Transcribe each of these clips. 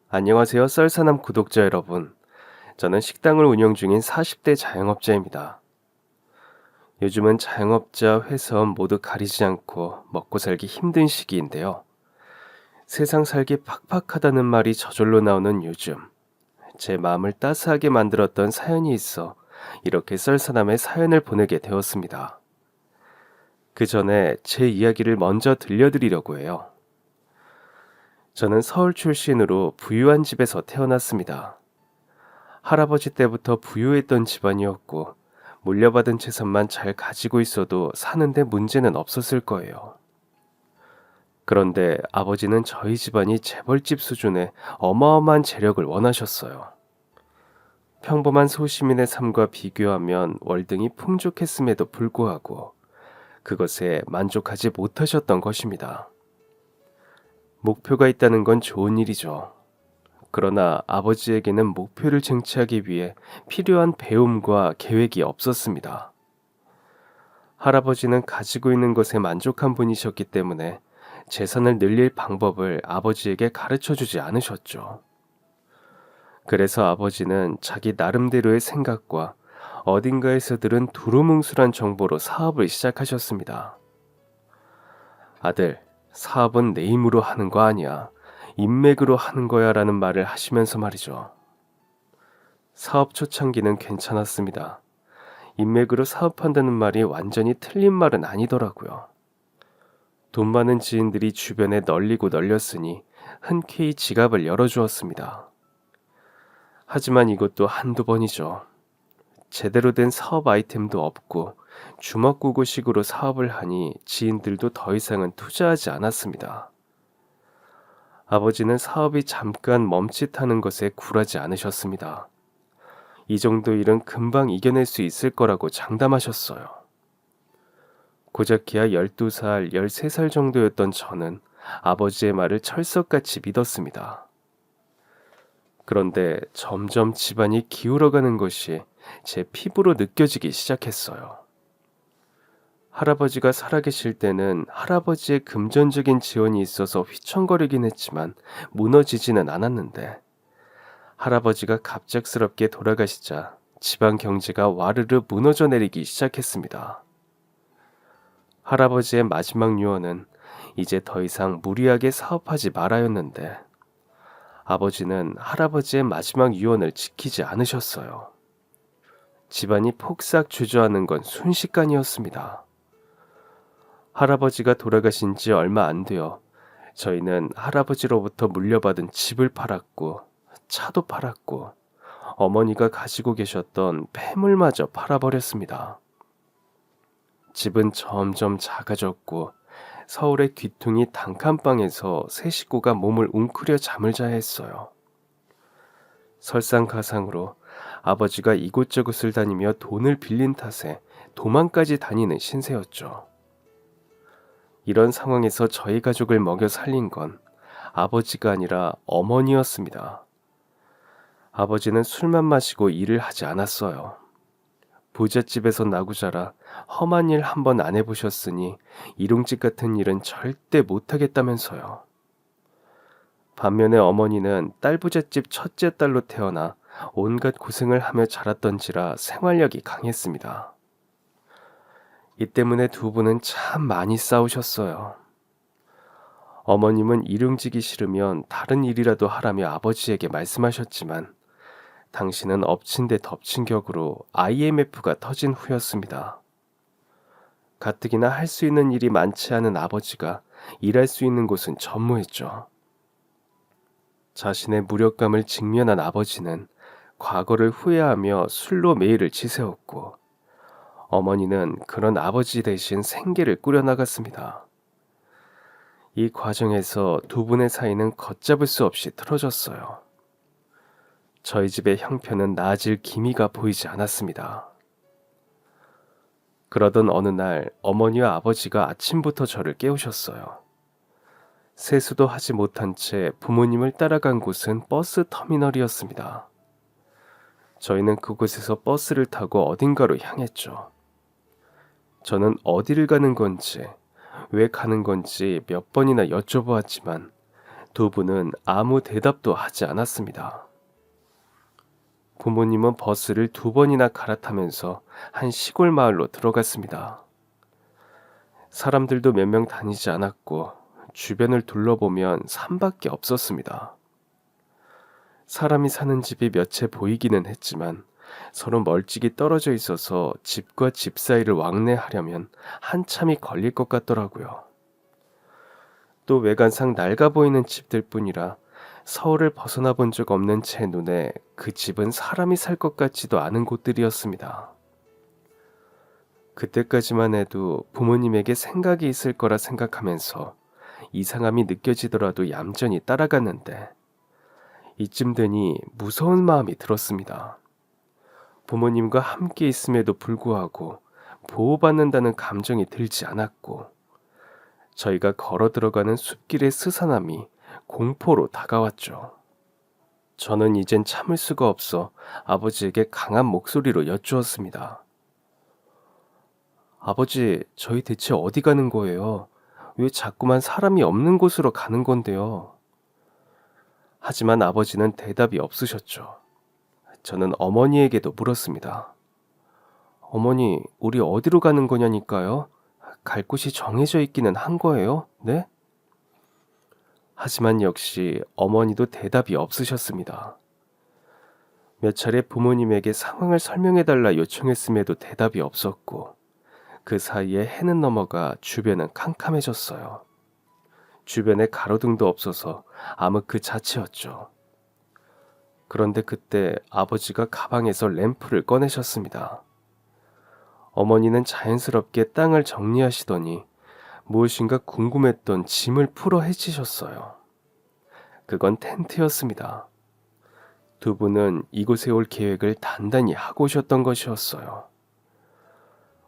안녕하세요, 썰사남 구독자 여러분. 저는 식당을 운영 중인 40대 자영업자입니다. 요즘은 자영업자, 회사원 모두 가리지 않고 먹고 살기 힘든 시기인데요. 세상 살기 팍팍하다는 말이 저절로 나오는 요즘, 제 마음을 따스하게 만들었던 사연이 있어 이렇게 썰사남의 사연을 보내게 되었습니다. 그 전에 제 이야기를 먼저 들려드리려고 해요. 저는 서울 출신으로 부유한 집에서 태어났습니다. 할아버지 때부터 부유했던 집안이었고 물려받은 재산만 잘 가지고 있어도 사는데 문제는 없었을 거예요. 그런데 아버지는 저희 집안이 재벌집 수준의 어마어마한 재력을 원하셨어요. 평범한 소시민의 삶과 비교하면 월등히 풍족했음에도 불구하고 그것에 만족하지 못하셨던 것입니다. 목표가 있다는 건 좋은 일이죠. 그러나 아버지에게는 목표를 쟁취하기 위해 필요한 배움과 계획이 없었습니다. 할아버지는 가지고 있는 것에 만족한 분이셨기 때문에 재산을 늘릴 방법을 아버지에게 가르쳐 주지 않으셨죠. 그래서 아버지는 자기 나름대로의 생각과 어딘가에서 들은 두루뭉술한 정보로 사업을 시작하셨습니다. 아들, 사업은 내 힘으로 하는 거 아니야. 인맥으로 하는 거야 라는 말을 하시면서 말이죠. 사업 초창기는 괜찮았습니다. 인맥으로 사업한다는 말이 완전히 틀린 말은 아니더라고요. 돈 많은 지인들이 주변에 널리고 널렸으니 흔쾌히 지갑을 열어주었습니다. 하지만 이것도 한두 번이죠. 제대로 된 사업 아이템도 없고 주먹구구식으로 사업을 하니 지인들도 더 이상은 투자하지 않았습니다. 아버지는 사업이 잠깐 멈칫하는 것에 굴하지 않으셨습니다. 이 정도 일은 금방 이겨낼 수 있을 거라고 장담하셨어요. 고작해야 12살, 13살 정도였던 저는 아버지의 말을 철석같이 믿었습니다. 그런데 점점 집안이 기울어가는 것이 제 피부로 느껴지기 시작했어요. 할아버지가 살아계실 때는 할아버지의 금전적인 지원이 있어서 휘청거리긴 했지만 무너지지는 않았는데 할아버지가 갑작스럽게 돌아가시자 집안 경제가 와르르 무너져 내리기 시작했습니다. 할아버지의 마지막 유언은 이제 더 이상 무리하게 사업하지 말아였는데 아버지는 할아버지의 마지막 유언을 지키지 않으셨어요. 집안이 폭삭 주저하는 건 순식간이었습니다. 할아버지가 돌아가신 지 얼마 안 되어 저희는 할아버지로부터 물려받은 집을 팔았고 차도 팔았고 어머니가 가지고 계셨던 폐물마저 팔아버렸습니다. 집은 점점 작아졌고 서울의 귀퉁이 단칸방에서 세 식구가 몸을 웅크려 잠을 자야 했어요. 설상가상으로 아버지가 이곳저곳을 다니며 돈을 빌린 탓에 도망까지 다니는 신세였죠. 이런 상황에서 저희 가족을 먹여 살린 건 아버지가 아니라 어머니였습니다. 아버지는 술만 마시고 일을 하지 않았어요. 부잣집에서 나고 자라 험한 일 한 번 안 해보셨으니 일용직 같은 일은 절대 못하겠다면서요. 반면에 어머니는 딸부잣집 첫째 딸로 태어나 온갖 고생을 하며 자랐던지라 생활력이 강했습니다. 이 때문에 두 분은 참 많이 싸우셨어요. 어머님은 일용직이 싫으면 다른 일이라도 하라며 아버지에게 말씀하셨지만 당신은 엎친 데 덮친 격으로 IMF가 터진 후였습니다. 가뜩이나 할 수 있는 일이 많지 않은 아버지가 일할 수 있는 곳은 전무했죠. 자신의 무력감을 직면한 아버지는 과거를 후회하며 술로 매일을 지새웠고 어머니는 그런 아버지 대신 생계를 꾸려나갔습니다. 이 과정에서 두 분의 사이는 걷잡을 수 없이 틀어졌어요. 저희 집의 형편은 나아질 기미가 보이지 않았습니다. 그러던 어느 날 어머니와 아버지가 아침부터 저를 깨우셨어요. 세수도 하지 못한 채 부모님을 따라간 곳은 버스 터미널이었습니다. 저희는 그곳에서 버스를 타고 어딘가로 향했죠. 저는 어디를 가는 건지, 왜 가는 건지 몇 번이나 여쭤보았지만 두 분은 아무 대답도 하지 않았습니다. 부모님은 버스를 두 번이나 갈아타면서 한 시골 마을로 들어갔습니다. 사람들도 몇 명 다니지 않았고 주변을 둘러보면 산밖에 없었습니다. 사람이 사는 집이 몇 채 보이기는 했지만 서로 멀찍이 떨어져 있어서 집과 집 사이를 왕래하려면 한참이 걸릴 것 같더라고요. 또 외관상 낡아 보이는 집들 뿐이라 서울을 벗어나 본 적 없는 제 눈에 그 집은 사람이 살 것 같지도 않은 곳들이었습니다. 그때까지만 해도 부모님에게 생각이 있을 거라 생각하면서 이상함이 느껴지더라도 얌전히 따라갔는데 이쯤 되니 무서운 마음이 들었습니다. 부모님과 함께 있음에도 불구하고 보호받는다는 감정이 들지 않았고 저희가 걸어 들어가는 숲길의 스산함이 공포로 다가왔죠. 저는 이젠 참을 수가 없어 아버지에게 강한 목소리로 여쭈었습니다. 아버지, 저희 대체 어디 가는 거예요? 왜 자꾸만 사람이 없는 곳으로 가는 건데요? 하지만 아버지는 대답이 없으셨죠. 저는 어머니에게도 물었습니다. 어머니, 우리 어디로 가는 거냐니까요? 갈 곳이 정해져 있기는 한 거예요? 네? 하지만 역시 어머니도 대답이 없으셨습니다. 몇 차례 부모님에게 상황을 설명해달라 요청했음에도 대답이 없었고 그 사이에 해는 넘어가 주변은 캄캄해졌어요. 주변에 가로등도 없어서 암흑 그 자체였죠. 그런데 그때 아버지가 가방에서 램프를 꺼내셨습니다. 어머니는 자연스럽게 땅을 정리하시더니 무엇인가 궁금했던 짐을 풀어 헤치셨어요. 그건 텐트였습니다. 두 분은 이곳에 올 계획을 단단히 하고 오셨던 것이었어요.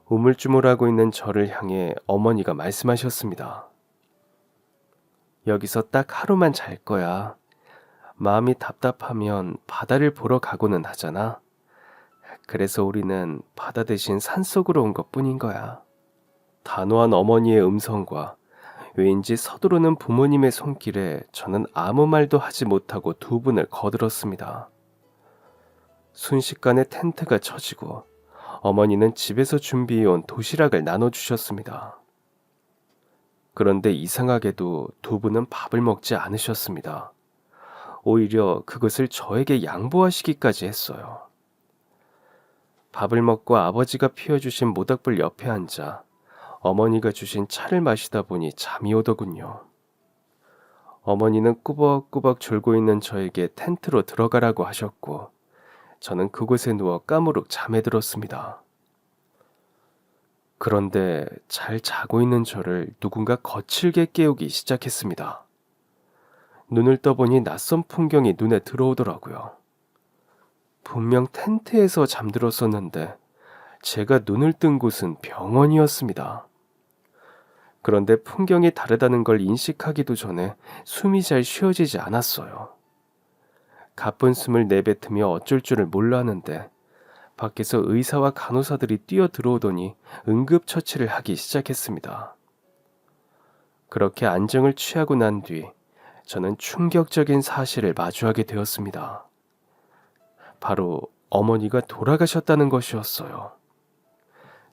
우물쭈물하고 있는 저를 향해 어머니가 말씀하셨습니다. 여기서 딱 하루만 잘 거야. 마음이 답답하면 바다를 보러 가고는 하잖아. 그래서 우리는 바다 대신 산속으로 온 것뿐인 거야. 단호한 어머니의 음성과 왜인지 서두르는 부모님의 손길에 저는 아무 말도 하지 못하고 두 분을 거들었습니다. 순식간에 텐트가 쳐지고 어머니는 집에서 준비해온 도시락을 나눠주셨습니다. 그런데 이상하게도 두 분은 밥을 먹지 않으셨습니다. 오히려 그것을 저에게 양보하시기까지 했어요. 밥을 먹고 아버지가 피워주신 모닥불 옆에 앉아 어머니가 주신 차를 마시다 보니 잠이 오더군요. 어머니는 꾸벅꾸벅 졸고 있는 저에게 텐트로 들어가라고 하셨고 저는 그곳에 누워 까무룩 잠에 들었습니다. 그런데 잘 자고 있는 저를 누군가 거칠게 깨우기 시작했습니다. 눈을 떠보니 낯선 풍경이 눈에 들어오더라고요. 분명 텐트에서 잠들었었는데 제가 눈을 뜬 곳은 병원이었습니다. 그런데 풍경이 다르다는 걸 인식하기도 전에 숨이 잘 쉬어지지 않았어요. 가쁜 숨을 내뱉으며 어쩔 줄을 몰라 하는데 밖에서 의사와 간호사들이 뛰어 들어오더니 응급처치를 하기 시작했습니다. 그렇게 안정을 취하고 난 뒤 저는 충격적인 사실을 마주하게 되었습니다. 바로 어머니가 돌아가셨다는 것이었어요.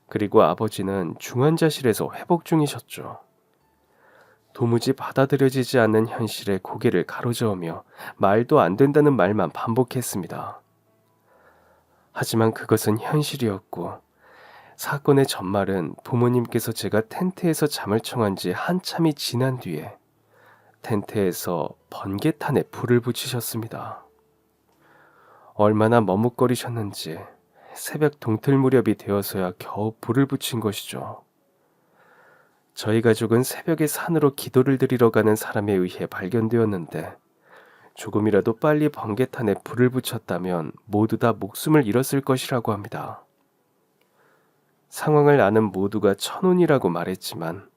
그리고 아버지는 중환자실에서 회복 중이셨죠. 도무지 받아들여지지 않는 현실에 고개를 가로저으며 말도 안 된다는 말만 반복했습니다. 하지만 그것은 현실이었고 사건의 전말은 부모님께서 제가 텐트에서 잠을 청한 지 한참이 지난 뒤에 텐트에서 번개탄에 불을 붙이셨습니다. 얼마나 머뭇거리셨는지 새벽 동틀 무렵이 되어서야 겨우 불을 붙인 것이죠. 저희 가족은 새벽에 산으로 기도를 드리러 가는 사람에 의해 발견되었는데 조금이라도 빨리 번개탄에 불을 붙였다면 모두 다 목숨을 잃었을 것이라고 합니다. 상황을 아는 모두가 천운이라고 말했지만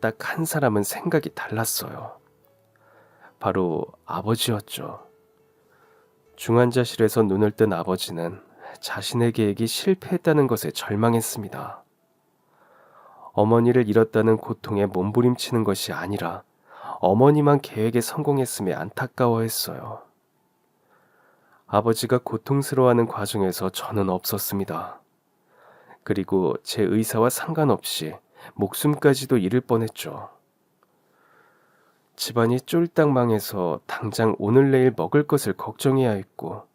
딱 한 사람은 생각이 달랐어요. 바로 아버지였죠. 중환자실에서 눈을 뜬 아버지는 자신의 계획이 실패했다는 것에 절망했습니다. 어머니를 잃었다는 고통에 몸부림치는 것이 아니라 어머니만 계획에 성공했음에 안타까워했어요. 아버지가 고통스러워하는 과정에서 저는 없었습니다. 그리고 제 의사와 상관없이 목숨까지도 잃을 뻔했죠. 집안이 쫄딱 망해서 당장 오늘 내일 먹을 것을 걱정해야 했고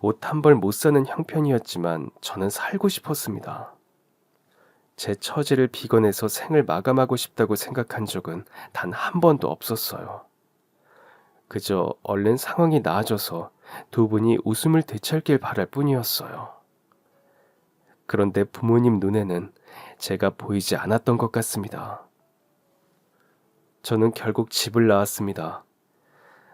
옷 한 벌 못 사는 형편이었지만 저는 살고 싶었습니다. 제 처지를 비관해서 생을 마감하고 싶다고 생각한 적은 단 한 번도 없었어요. 그저 얼른 상황이 나아져서 두 분이 웃음을 되찾길 바랄 뿐이었어요. 그런데 부모님 눈에는 제가 보이지 않았던 것 같습니다. 저는 결국 집을 나왔습니다.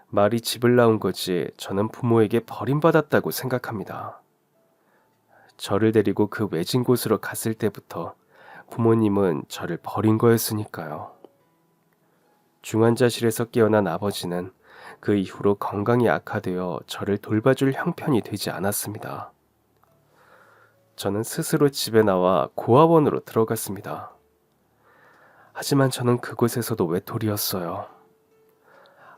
말이 집을 나온 거지 저는 부모에게 버림받았다고 생각합니다. 저를 데리고 그 외진 곳으로 갔을 때부터 부모님은 저를 버린 거였으니까요. 중환자실에서 깨어난 아버지는 그 이후로 건강이 악화되어 저를 돌봐줄 형편이 되지 않았습니다. 저는 스스로 집에 나와 고아원으로 들어갔습니다. 하지만 저는 그곳에서도 외톨이였어요.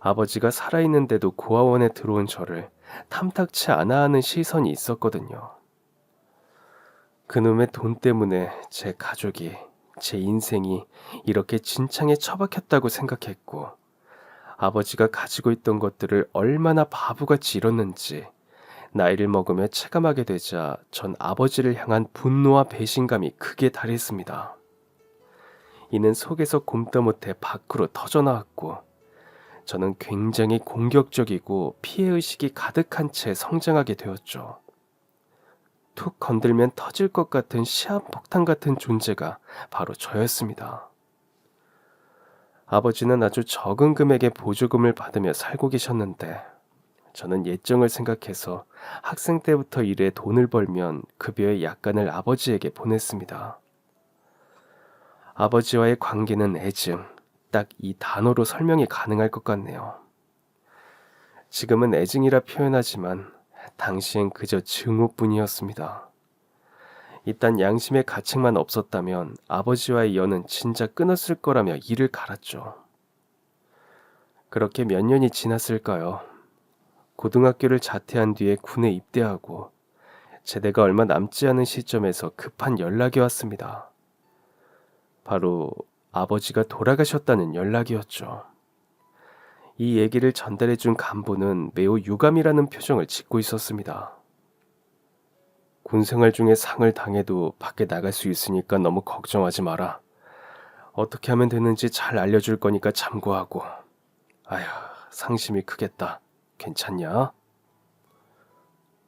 아버지가 살아있는데도 고아원에 들어온 저를 탐탁치 않아 하는 시선이 있었거든요. 그놈의 돈 때문에 제 가족이, 제 인생이 이렇게 진창에 처박혔다고 생각했고, 아버지가 가지고 있던 것들을 얼마나 바보같이 잃었는지 나이를 먹으며 체감하게 되자 전 아버지를 향한 분노와 배신감이 크게 달했습니다. 이는 속에서 굼떠 못해 밖으로 터져나왔고 저는 굉장히 공격적이고 피해의식이 가득한 채 성장하게 되었죠. 툭 건들면 터질 것 같은 시한폭탄 같은 존재가 바로 저였습니다. 아버지는 아주 적은 금액의 보조금을 받으며 살고 계셨는데 저는 예정을 생각해서 학생 때부터 일해 돈을 벌면 급여의 약간을 아버지에게 보냈습니다. 아버지와의 관계는 애증, 딱 이 단어로 설명이 가능할 것 같네요. 지금은 애증이라 표현하지만 당시엔 그저 증오뿐이었습니다. 일단 양심의 가책만 없었다면 아버지와의 연은 진짜 끊었을 거라며 이를 갈았죠. 그렇게 몇 년이 지났을까요? 고등학교를 자퇴한 뒤에 군에 입대하고 제대가 얼마 남지 않은 시점에서 급한 연락이 왔습니다. 바로 아버지가 돌아가셨다는 연락이었죠. 이 얘기를 전달해준 간부는 매우 유감이라는 표정을 짓고 있었습니다. 군생활 중에 상을 당해도 밖에 나갈 수 있으니까 너무 걱정하지 마라. 어떻게 하면 되는지 잘 알려줄 거니까 참고하고. 아휴, 상심이 크겠다. 괜찮냐?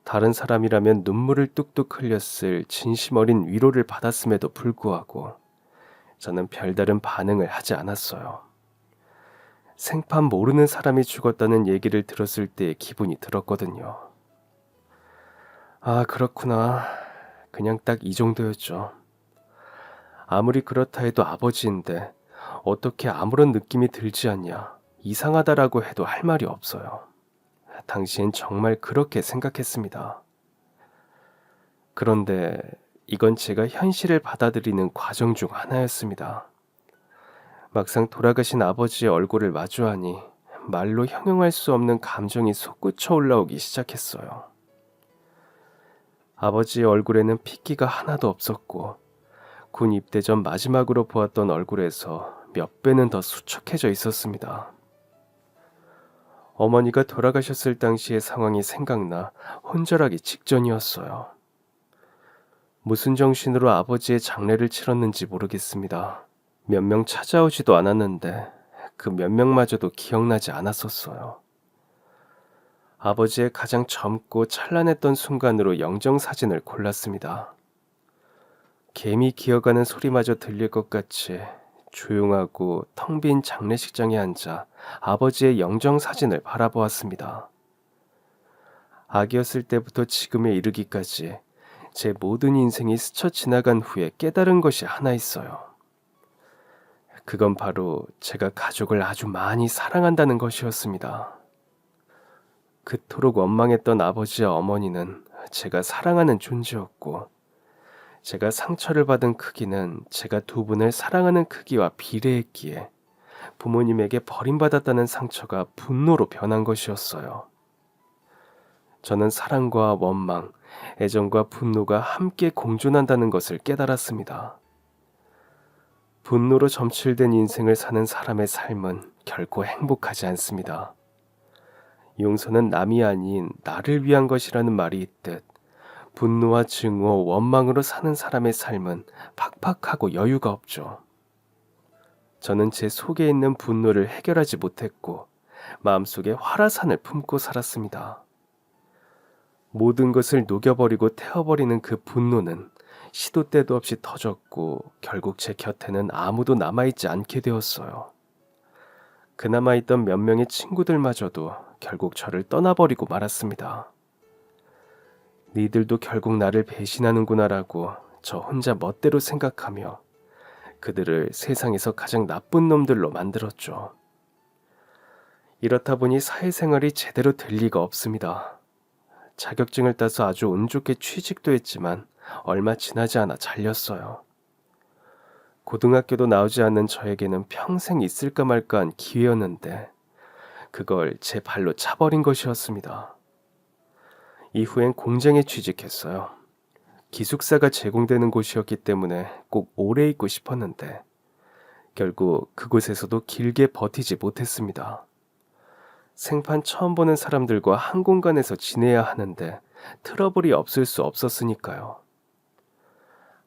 다른 사람이라면 눈물을 뚝뚝 흘렸을 진심 어린 위로를 받았음에도 불구하고 저는 별다른 반응을 하지 않았어요. 생판 모르는 사람이 죽었다는 얘기를 들었을 때의 기분이 들었거든요. 아, 그렇구나. 그냥 딱 이 정도였죠. 아무리 그렇다 해도 아버지인데 어떻게 아무런 느낌이 들지 않냐. 이상하다라고 해도 할 말이 없어요. 당시엔 정말 그렇게 생각했습니다. 그런데 이건 제가 현실을 받아들이는 과정 중 하나였습니다. 막상 돌아가신 아버지의 얼굴을 마주하니 말로 형용할 수 없는 감정이 솟구쳐 올라오기 시작했어요. 아버지의 얼굴에는 핏기가 하나도 없었고 군 입대 전 마지막으로 보았던 얼굴에서 몇 배는 더 수척해져 있었습니다. 어머니가 돌아가셨을 당시의 상황이 생각나 혼절하기 직전이었어요. 무슨 정신으로 아버지의 장례를 치렀는지 모르겠습니다. 몇 명 찾아오지도 않았는데 그 몇 명마저도 기억나지 않았었어요. 아버지의 가장 젊고 찬란했던 순간으로 영정사진을 골랐습니다. 개미 기어가는 소리마저 들릴 것 같이 조용하고 텅 빈 장례식장에 앉아 아버지의 영정사진을 바라보았습니다. 아기였을 때부터 지금에 이르기까지 제 모든 인생이 스쳐 지나간 후에 깨달은 것이 하나 있어요. 그건 바로 제가 가족을 아주 많이 사랑한다는 것이었습니다. 그토록 원망했던 아버지와 어머니는 제가 사랑하는 존재였고 제가 상처를 받은 크기는 제가 두 분을 사랑하는 크기와 비례했기에 부모님에게 버림받았다는 상처가 분노로 변한 것이었어요. 저는 사랑과 원망, 애정과 분노가 함께 공존한다는 것을 깨달았습니다. 분노로 점칠된 인생을 사는 사람의 삶은 결코 행복하지 않습니다. 용서는 남이 아닌 나를 위한 것이라는 말이 있듯 분노와 증오, 원망으로 사는 사람의 삶은 팍팍하고 여유가 없죠. 저는 제 속에 있는 분노를 해결하지 못했고 마음속에 화라산을 품고 살았습니다. 모든 것을 녹여버리고 태워버리는 그 분노는 시도 때도 없이 터졌고 결국 제 곁에는 아무도 남아있지 않게 되었어요. 그나마 있던 몇 명의 친구들마저도 결국 저를 떠나버리고 말았습니다. 니들도 결국 나를 배신하는구나라고 저 혼자 멋대로 생각하며 그들을 세상에서 가장 나쁜 놈들로 만들었죠. 이렇다 보니 사회생활이 제대로 될 리가 없습니다. 자격증을 따서 아주 운 좋게 취직도 했지만 얼마 지나지 않아 잘렸어요. 고등학교도 나오지 않는 저에게는 평생 있을까 말까한 기회였는데 그걸 제 발로 차버린 것이었습니다. 이후엔 공장에 취직했어요. 기숙사가 제공되는 곳이었기 때문에 꼭 오래 있고 싶었는데 결국 그곳에서도 길게 버티지 못했습니다. 생판 처음 보는 사람들과 한 공간에서 지내야 하는데 트러블이 없을 수 없었으니까요.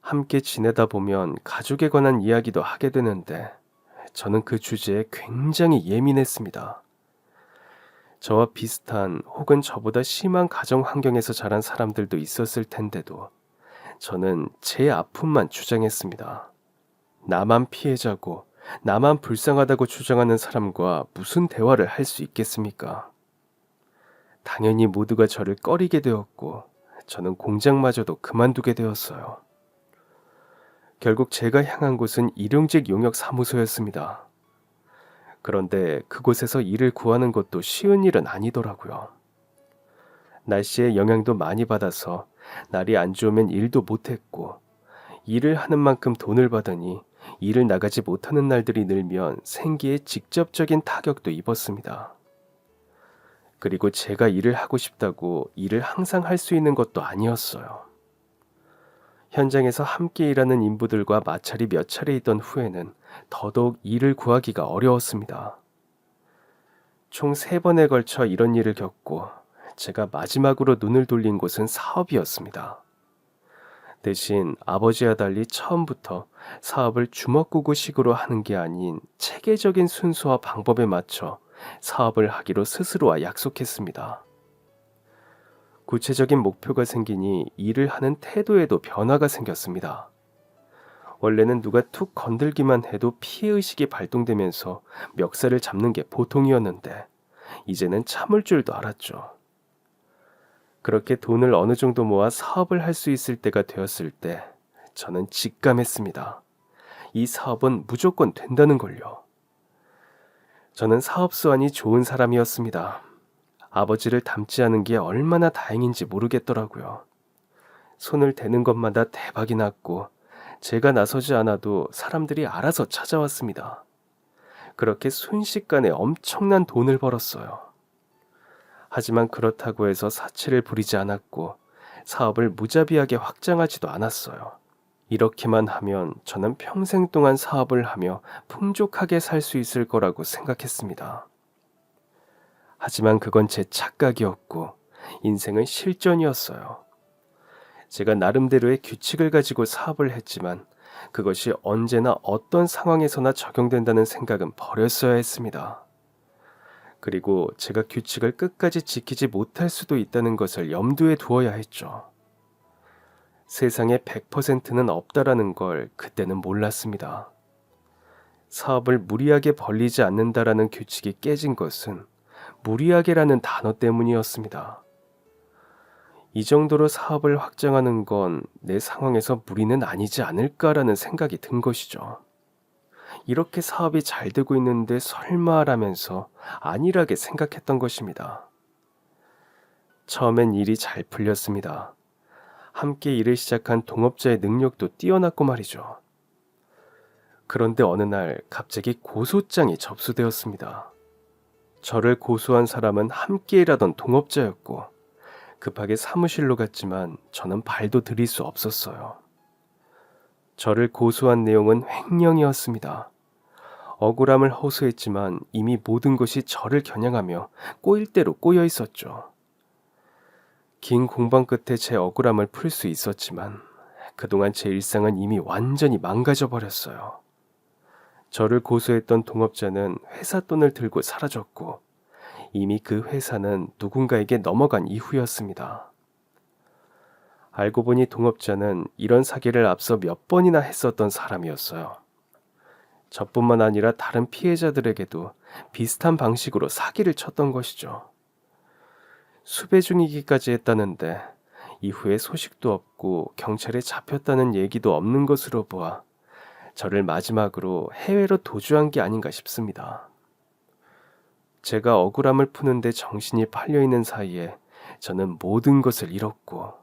함께 지내다 보면 가족에 관한 이야기도 하게 되는데 저는 그 주제에 굉장히 예민했습니다. 저와 비슷한 혹은 저보다 심한 가정 환경에서 자란 사람들도 있었을 텐데도 저는 제 아픔만 주장했습니다. 나만 피해자고 나만 불쌍하다고 주장하는 사람과 무슨 대화를 할 수 있겠습니까? 당연히 모두가 저를 꺼리게 되었고 저는 공장마저도 그만두게 되었어요. 결국 제가 향한 곳은 일용직 용역 사무소였습니다. 그런데 그곳에서 일을 구하는 것도 쉬운 일은 아니더라고요. 날씨의 영향도 많이 받아서 날이 안 좋으면 일도 못했고 일을 하는 만큼 돈을 받으니 일을 나가지 못하는 날들이 늘면 생계에 직접적인 타격도 입었습니다. 그리고 제가 일을 하고 싶다고 일을 항상 할 수 있는 것도 아니었어요. 현장에서 함께 일하는 인부들과 마찰이 몇 차례 있던 후에는 더더욱 일을 구하기가 어려웠습니다. 총 3번에 걸쳐 이런 일을 겪고 제가 마지막으로 눈을 돌린 곳은 사업이었습니다. 대신 아버지와 달리 처음부터 사업을 주먹구구식으로 하는 게 아닌 체계적인 순서와 방법에 맞춰 사업을 하기로 스스로와 약속했습니다. 구체적인 목표가 생기니 일을 하는 태도에도 변화가 생겼습니다. 원래는 누가 툭 건들기만 해도 피해의식이 발동되면서 멱살을 잡는 게 보통이었는데 이제는 참을 줄도 알았죠. 그렇게 돈을 어느 정도 모아 사업을 할 수 있을 때가 되었을 때 저는 직감했습니다. 이 사업은 무조건 된다는 걸요. 저는 사업 수완이 좋은 사람이었습니다. 아버지를 닮지 않은 게 얼마나 다행인지 모르겠더라고요. 손을 대는 것마다 대박이 났고 제가 나서지 않아도 사람들이 알아서 찾아왔습니다. 그렇게 순식간에 엄청난 돈을 벌었어요. 하지만 그렇다고 해서 사치를 부리지 않았고 사업을 무자비하게 확장하지도 않았어요. 이렇게만 하면 저는 평생 동안 사업을 하며 풍족하게 살 수 있을 거라고 생각했습니다. 하지만 그건 제 착각이었고 인생은 실전이었어요. 제가 나름대로의 규칙을 가지고 사업을 했지만 그것이 언제나 어떤 상황에서나 적용된다는 생각은 버렸어야 했습니다. 그리고 제가 규칙을 끝까지 지키지 못할 수도 있다는 것을 염두에 두어야 했죠. 세상에 100%는 없다라는 걸 그때는 몰랐습니다. 사업을 무리하게 벌리지 않는다라는 규칙이 깨진 것은 무리하게라는 단어 때문이었습니다. 이 정도로 사업을 확장하는 건 내 상황에서 무리는 아니지 않을까라는 생각이 든 것이죠. 이렇게 사업이 잘 되고 있는데 설마라면서 안일하게 생각했던 것입니다. 처음엔 일이 잘 풀렸습니다. 함께 일을 시작한 동업자의 능력도 뛰어났고 말이죠. 그런데 어느 날 갑자기 고소장이 접수되었습니다. 저를 고소한 사람은 함께 일하던 동업자였고 급하게 사무실로 갔지만 저는 발도 들일 수 없었어요. 저를 고소한 내용은 횡령이었습니다. 억울함을 호소했지만 이미 모든 것이 저를 겨냥하며 꼬일 대로 꼬여 있었죠. 긴 공방 끝에 제 억울함을 풀 수 있었지만 그동안 제 일상은 이미 완전히 망가져 버렸어요. 저를 고소했던 동업자는 회사 돈을 들고 사라졌고 이미 그 회사는 누군가에게 넘어간 이후였습니다. 알고 보니 동업자는 이런 사기를 앞서 몇 번이나 했었던 사람이었어요. 저뿐만 아니라 다른 피해자들에게도 비슷한 방식으로 사기를 쳤던 것이죠. 수배 중이기까지 했다는데 이후에 소식도 없고 경찰에 잡혔다는 얘기도 없는 것으로 보아 저를 마지막으로 해외로 도주한 게 아닌가 싶습니다. 제가 억울함을 푸는데 정신이 팔려있는 사이에 저는 모든 것을 잃었고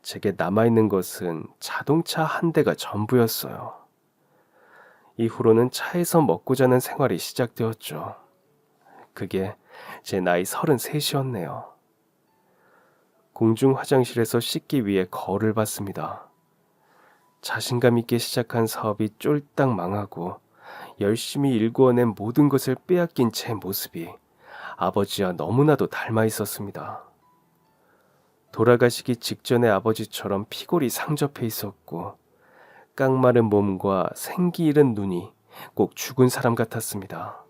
제게 남아있는 것은 자동차 한 대가 전부였어요. 이후로는 차에서 먹고 자는 생활이 시작되었죠. 그게 제 나이 33이었네요. 공중 화장실에서 씻기 위해 거울을 봤습니다. 자신감 있게 시작한 사업이 쫄딱 망하고 열심히 일구어낸 모든 것을 빼앗긴 제 모습이 아버지와 너무나도 닮아 있었습니다. 돌아가시기 직전의 아버지처럼 피골이 상접해 있었고 깡마른 몸과 생기 잃은 눈이 꼭 죽은 사람 같았습니다.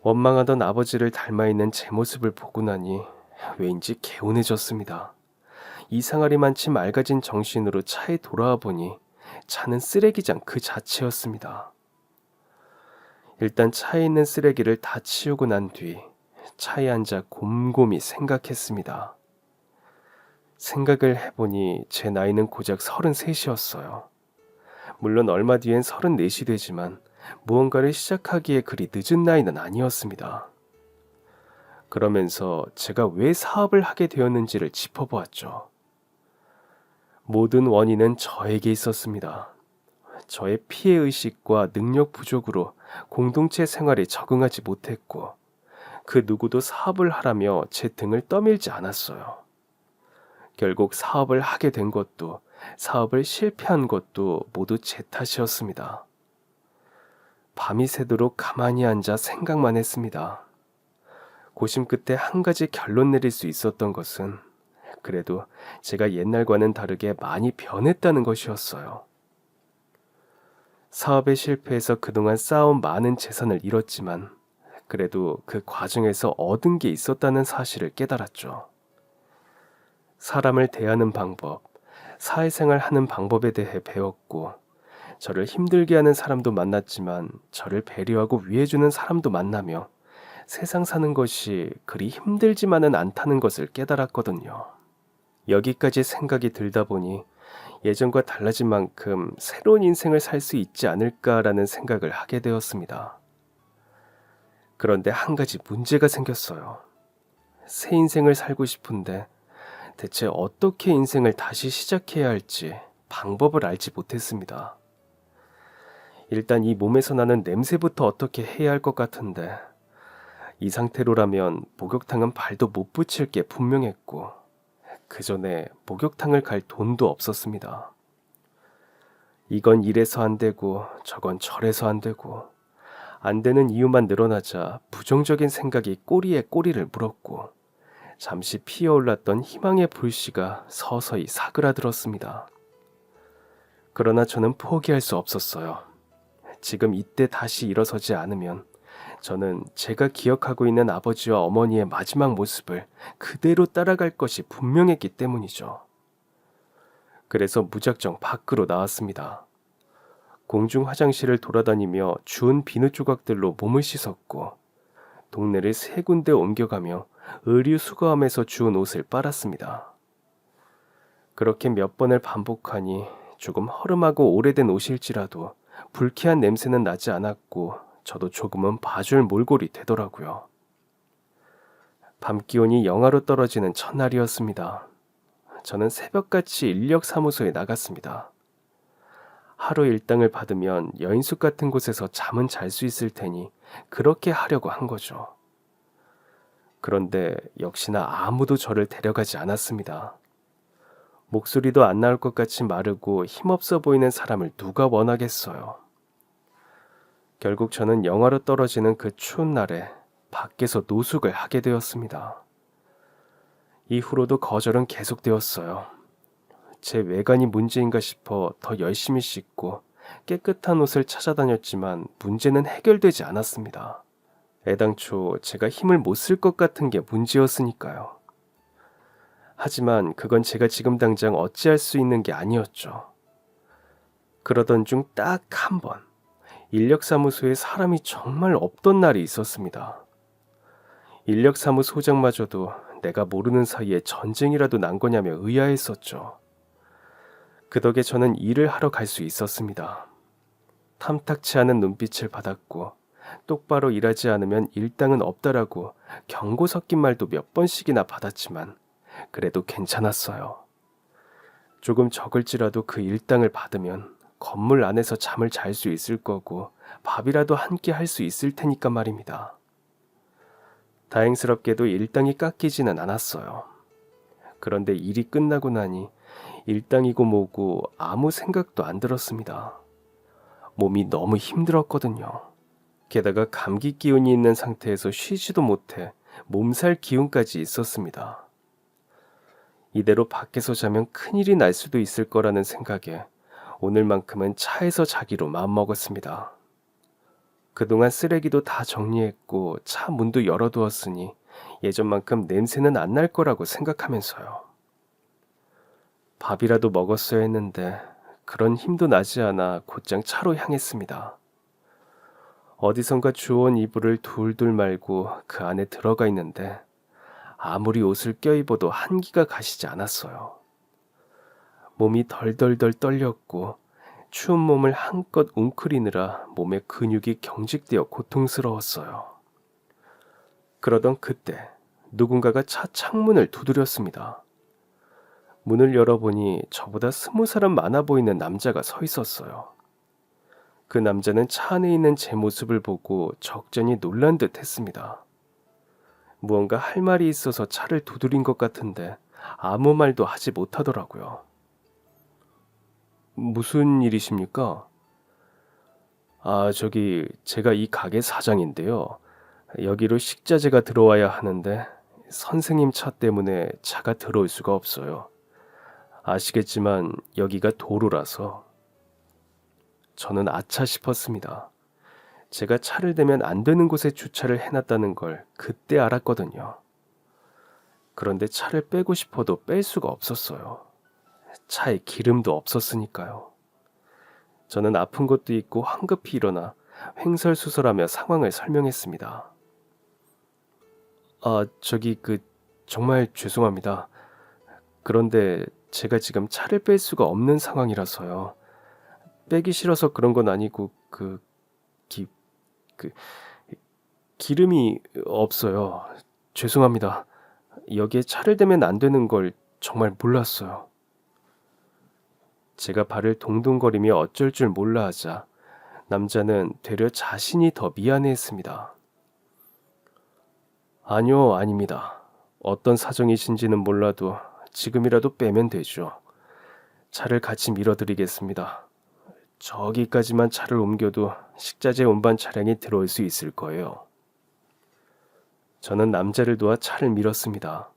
원망하던 아버지를 닮아 있는 제 모습을 보고 나니 왜인지 개운해졌습니다. 이상하리만치 맑아진 정신으로 차에 돌아와 보니 차는 쓰레기장 그 자체였습니다. 일단 차에 있는 쓰레기를 다 치우고 난 뒤 차에 앉아 곰곰이 생각했습니다. 생각을 해보니 제 나이는 고작 33이었어요. 물론 얼마 뒤엔 34이 되지만 무언가를 시작하기에 그리 늦은 나이는 아니었습니다. 그러면서 제가 왜 사업을 하게 되었는지를 짚어보았죠. 모든 원인은 저에게 있었습니다. 저의 피해의식과 능력 부족으로 공동체 생활에 적응하지 못했고 그 누구도 사업을 하라며 제 등을 떠밀지 않았어요. 결국 사업을 하게 된 것도 사업을 실패한 것도 모두 제 탓이었습니다. 밤이 새도록 가만히 앉아 생각만 했습니다. 고심 끝에 한 가지 결론 내릴 수 있었던 것은 그래도 제가 옛날과는 다르게 많이 변했다는 것이었어요. 사업에 실패해서 그동안 쌓아온 많은 재산을 잃었지만 그래도 그 과정에서 얻은 게 있었다는 사실을 깨달았죠. 사람을 대하는 방법, 사회생활 하는 방법에 대해 배웠고 저를 힘들게 하는 사람도 만났지만 저를 배려하고 위해주는 사람도 만나며 세상 사는 것이 그리 힘들지만은 않다는 것을 깨달았거든요. 여기까지 생각이 들다 보니 예전과 달라진 만큼 새로운 인생을 살 수 있지 않을까라는 생각을 하게 되었습니다. 그런데 한 가지 문제가 생겼어요. 새 인생을 살고 싶은데 대체 어떻게 인생을 다시 시작해야 할지 방법을 알지 못했습니다. 일단 이 몸에서 나는 냄새부터 어떻게 해야 할 것 같은데 이 상태로라면 목욕탕은 발도 못 붙일 게 분명했고 그 전에 목욕탕을 갈 돈도 없었습니다. 이건 이래서 안 되고 저건 저래서 안 되고 안 되는 이유만 늘어나자 부정적인 생각이 꼬리에 꼬리를 물었고 잠시 피어올랐던 희망의 불씨가 서서히 사그라들었습니다. 그러나 저는 포기할 수 없었어요. 지금 이때 다시 일어서지 않으면 저는 제가 기억하고 있는 아버지와 어머니의 마지막 모습을 그대로 따라갈 것이 분명했기 때문이죠. 그래서 무작정 밖으로 나왔습니다. 공중 화장실을 돌아다니며 주운 비누 조각들로 몸을 씻었고 동네를 세 군데 옮겨가며 의류 수거함에서 주운 옷을 빨았습니다. 그렇게 몇 번을 반복하니 조금 허름하고 오래된 옷일지라도 불쾌한 냄새는 나지 않았고 저도 조금은 봐줄 몰골이 되더라고요. 밤 기온이 영하로 떨어지는 첫날이었습니다. 저는 새벽같이 인력사무소에 나갔습니다. 하루 일당을 받으면 여인숙 같은 곳에서 잠은 잘 수 있을 테니 그렇게 하려고 한 거죠. 그런데 역시나 아무도 저를 데려가지 않았습니다. 목소리도 안 나올 것 같이 마르고 힘없어 보이는 사람을 누가 원하겠어요. 결국 저는 영하로 떨어지는 그 추운 날에 밖에서 노숙을 하게 되었습니다. 이후로도 거절은 계속되었어요. 제 외관이 문제인가 싶어 더 열심히 씻고 깨끗한 옷을 찾아다녔지만 문제는 해결되지 않았습니다. 애당초 제가 힘을 못 쓸 것 같은 게 문제였으니까요. 하지만 그건 제가 지금 당장 어찌할 수 있는 게 아니었죠. 그러던 중 딱 한 번, 인력사무소에 사람이 정말 없던 날이 있었습니다. 인력사무소장마저도 내가 모르는 사이에 전쟁이라도 난 거냐며 의아했었죠. 그 덕에 저는 일을 하러 갈 수 있었습니다. 탐탁치 않은 눈빛을 받았고 똑바로 일하지 않으면 일당은 없다라고 경고 섞인 말도 몇 번씩이나 받았지만 그래도 괜찮았어요. 조금 적을지라도 그 일당을 받으면 건물 안에서 잠을 잘 수 있을 거고 밥이라도 한 끼 할 수 있을 테니까 말입니다. 다행스럽게도 일당이 깎이지는 않았어요. 그런데 일이 끝나고 나니 일당이고 뭐고 아무 생각도 안 들었습니다. 몸이 너무 힘들었거든요. 게다가 감기 기운이 있는 상태에서 쉬지도 못해 몸살 기운까지 있었습니다. 이대로 밖에서 자면 큰일이 날 수도 있을 거라는 생각에 오늘만큼은 차에서 자기로 마음먹었습니다. 그동안 쓰레기도 다 정리했고 차 문도 열어두었으니 예전만큼 냄새는 안 날 거라고 생각하면서요. 밥이라도 먹었어야 했는데 그런 힘도 나지 않아 곧장 차로 향했습니다. 어디선가 주워온 이불을 둘둘 말고 그 안에 들어가 있는데 아무리 옷을 껴입어도 한기가 가시지 않았어요. 몸이 덜덜덜 떨렸고 추운 몸을 한껏 웅크리느라 몸의 근육이 경직되어 고통스러웠어요. 그러던 그때 누군가가 차 창문을 두드렸습니다. 문을 열어보니 저보다 20사람 많아 보이는 남자가 서 있었어요. 그 남자는 차 안에 있는 제 모습을 보고 적잖이 놀란 듯 했습니다. 무언가 할 말이 있어서 차를 두드린 것 같은데 아무 말도 하지 못하더라고요. 무슨 일이십니까? 제가 이 가게 사장인데요. 여기로 식자재가 들어와야 하는데 선생님 차 때문에 차가 들어올 수가 없어요. 아시겠지만 여기가 도로라서. 저는 아차 싶었습니다. 제가 차를 대면 안 되는 곳에 주차를 해놨다는 걸 그때 알았거든요. 그런데 차를 빼고 싶어도 뺄 수가 없었어요. 차에 기름도 없었으니까요. 저는 아픈 것도 있고 황급히 일어나 횡설수설하며 상황을 설명했습니다. 정말 죄송합니다. 그런데 제가 지금 차를 뺄 수가 없는 상황이라서요. 빼기 싫어서 그런 건 아니고 기름이 없어요. 죄송합니다. 여기에 차를 대면 안 되는 걸 정말 몰랐어요. 제가 발을 동동거리며 어쩔 줄 몰라 하자 남자는 되려 자신이 더 미안해했습니다. 아니요, 아닙니다. 어떤 사정이신지는 몰라도 지금이라도 빼면 되죠. 차를 같이 밀어드리겠습니다. 저기까지만 차를 옮겨도 식자재 운반 차량이 들어올 수 있을 거예요. 저는 남자를 도와 차를 밀었습니다.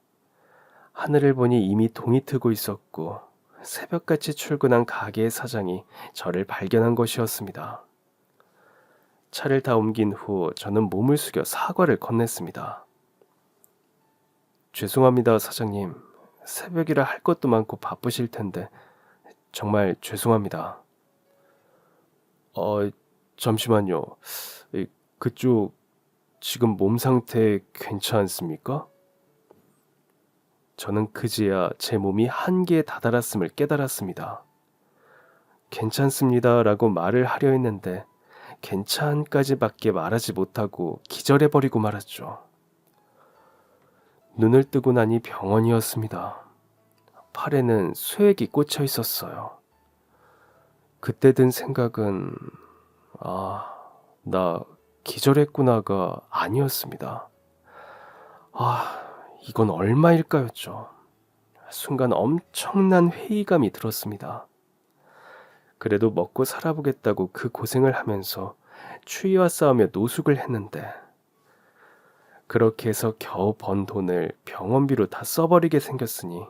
하늘을 보니 이미 동이 트고 있었고 새벽같이 출근한 가게의 사장이 저를 발견한 것이었습니다. 차를 다 옮긴 후 저는 몸을 숙여 사과를 건넸습니다. 죄송합니다, 사장님. 새벽이라 할 것도 많고 바쁘실 텐데 정말 죄송합니다. 잠시만요. 그쪽 지금 몸 상태 괜찮습니까? 저는 그제야 제 몸이 한계에 다다랐음을 깨달았습니다. 괜찮습니다라고 말을 하려 했는데 괜찮까지밖에 말하지 못하고 기절해버리고 말았죠. 눈을 뜨고 나니 병원이었습니다. 팔에는 수액이 꽂혀 있었어요. 그때 든 생각은 아, 나 기절했구나가 아니었습니다. 아, 이건 얼마일까였죠. 순간 엄청난 회의감이 들었습니다. 그래도 먹고 살아보겠다고 그 고생을 하면서 추위와 싸우며 노숙을 했는데 그렇게 해서 겨우 번 돈을 병원비로 다 써버리게 생겼으니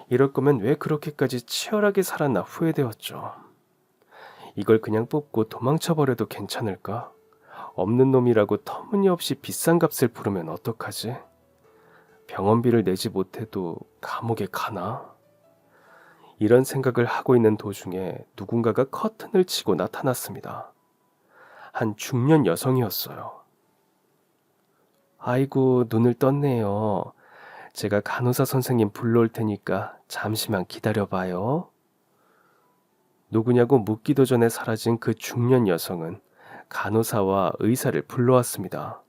이럴 거면 왜 그렇게까지 치열하게 살았나 후회되었죠. 이걸 그냥 뽑고 도망쳐버려도 괜찮을까? 없는 놈이라고 터무니없이 비싼 값을 부르면 어떡하지? 병원비를 내지 못해도 감옥에 가나? 이런 생각을 하고 있는 도중에 누군가가 커튼을 치고 나타났습니다. 한 중년 여성이었어요. 아이고, 눈을 떴네요. 제가 간호사 선생님 불러올 테니까 잠시만 기다려봐요. 누구냐고 묻기도 전에 사라진 그 중년 여성은 간호사와 의사를 불러왔습니다.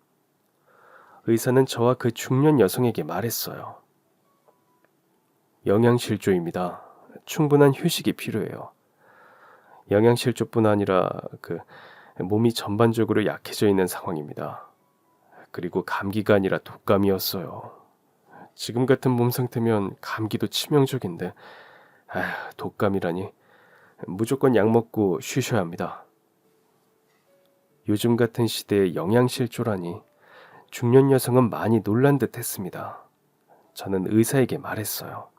의사는 저와 그 중년 여성에게 말했어요. 영양실조입니다. 충분한 휴식이 필요해요. 영양실조뿐 아니라 몸이 전반적으로 약해져 있는 상황입니다. 그리고 감기가 아니라 독감이었어요. 지금 같은 몸 상태면 감기도 치명적인데 독감이라니. 무조건 약 먹고 쉬셔야 합니다. 요즘 같은 시대에 영양실조라니 중년 여성은 많이 놀란 듯 했습니다. 저는 의사에게 말했어요.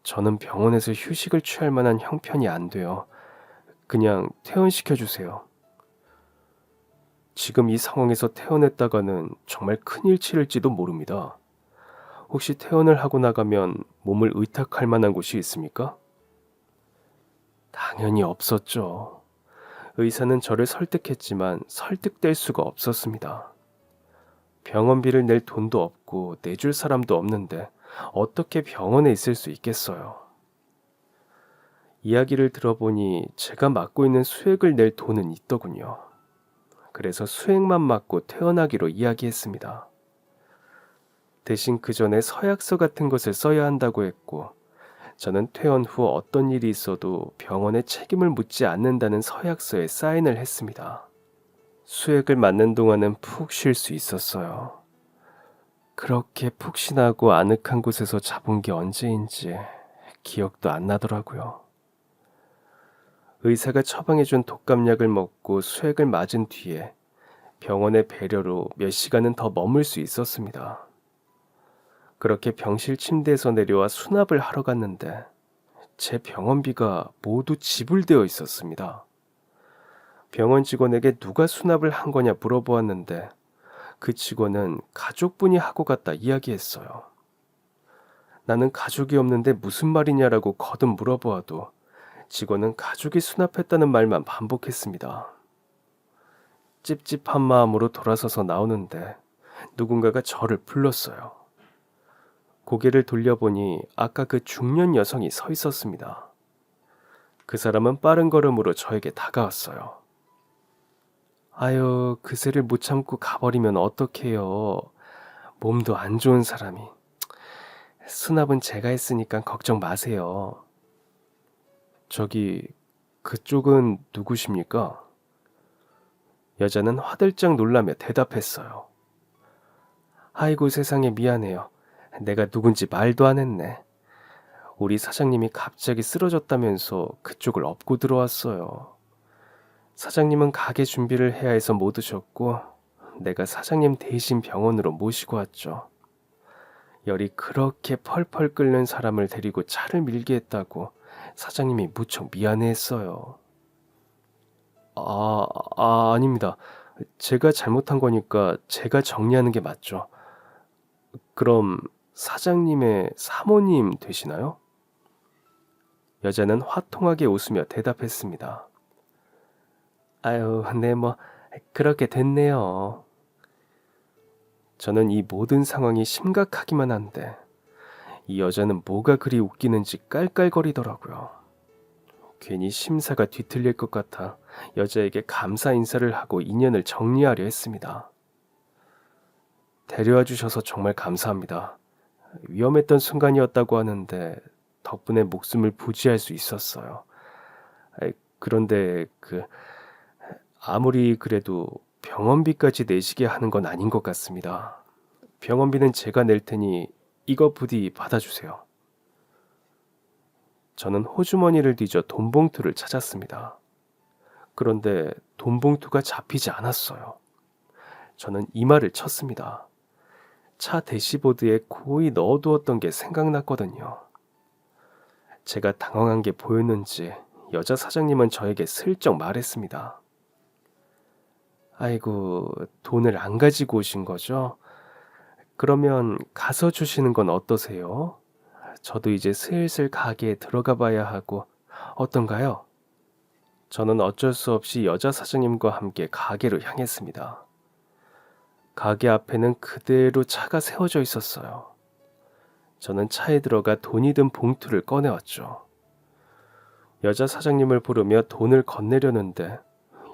저는 병원에서 휴식을 취할 만한 형편이 안 돼요. 그냥 퇴원시켜주세요. 지금 이 상황에서 퇴원했다가는 정말 큰일 치를지도 모릅니다. 혹시 퇴원을 하고 나가면 몸을 의탁할 만한 곳이 있습니까? 당연히 없었죠. 의사는 저를 설득했지만 설득될 수가 없었습니다. 병원비를 낼 돈도 없고 내줄 사람도 없는데 어떻게 병원에 있을 수 있겠어요. 이야기를 들어보니 제가 맡고 있는 수액을 낼 돈은 있더군요. 그래서 수액만 맡고 퇴원하기로 이야기했습니다. 대신 그 전에 서약서 같은 것을 써야 한다고 했고 저는 퇴원 후 어떤 일이 있어도 병원에 책임을 묻지 않는다는 서약서에 사인을 했습니다. 수액을 맞는 동안은 푹 쉴 수 있었어요. 그렇게 푹신하고 아늑한 곳에서 잡은 게 언제인지 기억도 안 나더라고요. 의사가 처방해준 독감약을 먹고 수액을 맞은 뒤에 병원의 배려로 몇 시간은 더 머물 수 있었습니다. 그렇게 병실 침대에서 내려와 수납을 하러 갔는데 제 병원비가 모두 지불되어 있었습니다. 병원 직원에게 누가 수납을 한 거냐 물어보았는데 그 직원은 가족분이 하고 갔다 이야기했어요. 나는 가족이 없는데 무슨 말이냐라고 거듭 물어보아도 직원은 가족이 수납했다는 말만 반복했습니다. 찝찝한 마음으로 돌아서서 나오는데 누군가가 저를 불렀어요. 고개를 돌려보니 아까 그 중년 여성이 서 있었습니다. 그 사람은 빠른 걸음으로 저에게 다가왔어요. 아유, 그새를 못 참고 가버리면 어떡해요. 몸도 안 좋은 사람이. 수납은 제가 했으니까 걱정 마세요. 저기, 그쪽은 누구십니까? 여자는 화들짝 놀라며 대답했어요. 아이고 세상에 미안해요. 내가 누군지 말도 안 했네. 우리 사장님이 갑자기 쓰러졌다면서 그쪽을 업고 들어왔어요. 사장님은 가게 준비를 해야 해서 못 오셨고 내가 사장님 대신 병원으로 모시고 왔죠. 열이 그렇게 펄펄 끓는 사람을 데리고 차를 밀게 했다고 사장님이 무척 미안해했어요. 아닙니다. 제가 잘못한 거니까 제가 정리하는 게 맞죠. 그럼 사장님의 사모님 되시나요? 여자는 화통하게 웃으며 대답했습니다. 아유, 네, 그렇게 됐네요. 저는 이 모든 상황이 심각하기만 한데 이 여자는 뭐가 그리 웃기는지 깔깔거리더라고요. 괜히 심사가 뒤틀릴 것 같아 여자에게 감사 인사를 하고 인연을 정리하려 했습니다. 데려와 주셔서 정말 감사합니다. 위험했던 순간이었다고 하는데 덕분에 목숨을 부지할 수 있었어요. 그런데 아무리 그래도 병원비까지 내시게 하는 건 아닌 것 같습니다. 병원비는 제가 낼 테니 이거 부디 받아주세요. 저는 호주머니를 뒤져 돈봉투를 찾았습니다. 그런데 돈봉투가 잡히지 않았어요. 저는 이마를 쳤습니다. 차 대시보드에 고이 넣어두었던 게 생각났거든요. 제가 당황한 게 보였는지 여자 사장님은 저에게 슬쩍 말했습니다. 아이고, 돈을 안 가지고 오신 거죠? 그러면 가서 주시는 건 어떠세요? 저도 이제 슬슬 가게에 들어가 봐야 하고, 어떤가요? 저는 어쩔 수 없이 여자 사장님과 함께 가게로 향했습니다. 가게 앞에는 그대로 차가 세워져 있었어요. 저는 차에 들어가 돈이 든 봉투를 꺼내왔죠. 여자 사장님을 부르며 돈을 건네려는데